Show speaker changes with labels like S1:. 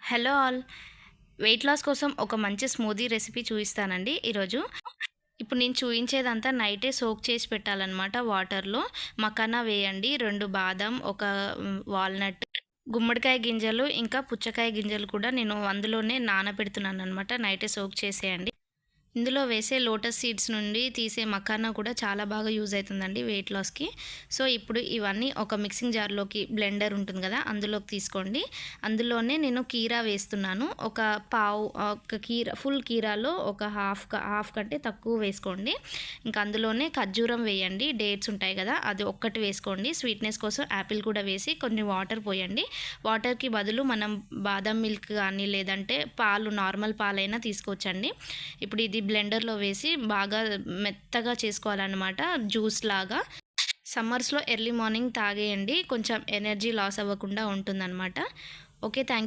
S1: Hello all. Weight loss కోసం ఒక మంచి స్మూదీ రెసిపీ చూపిస్తానండి ఈరోజు. ఇప్పుడు నేను చూయించేదంతా నైటే సోక్ చేసి పెట్టాలనమాట వాటర్‌లో. మకానా వేయండి, 2 బాదం, ఒక వాల్‌నట్, గుమ్మడికాయ గింజలు, ఇంకా పుచ్చకాయ గింజలు కూడా నేను అందులోనే నానబెడుతున్నాననమాట. నైటే సోక్ చేసేయండి. ఇందులో వేసే లోటస్ సీడ్స్ నుండి తీసే మకానా కూడా చాలా బాగా యూజ్ అవుతుందండి వెయిట్ లాస్‌కి. సో, ఇప్పుడు ఇవన్నీ ఒక మిక్సింగ్ జార్‌లోకి, బ్లెండర్ ఉంటుంది కదా, అందులోకి తీసుకోండి. అందులోనే నేను కీరా వేస్తున్నాను. ఒక ఫుల్ కీరాలో ఒక హాఫ్ కంటే తక్కువ వేసుకోండి. ఇంకా అందులోనే ఖర్జూరం వేయండి. డేట్స్ ఉంటాయి కదా, అది ఒక్కటి వేసుకోండి. స్వీట్‌నెస్ కోసం యాపిల్ కూడా వేసి కొన్ని వాటర్ పోయండి. వాటర్‌కి బదులు మనం బాదం మిల్క్ కానీ, లేదంటే నార్మల్ పాలైనా తీసుకోవచ్చండి. ఇప్పుడు ఇది బ్లెండర్‌లో వేసి బాగా మెత్తగా చేసుకోవాలన్నమాట, జ్యూస్ లాగా. సమ్మర్స్‌లో ఎర్లీ మార్నింగ్ తాగేయండి. కొంచెం ఎనర్జీ లాస్ అవ్వకుండా ఉంటుందన్నమాట. ఓకే. Thank you.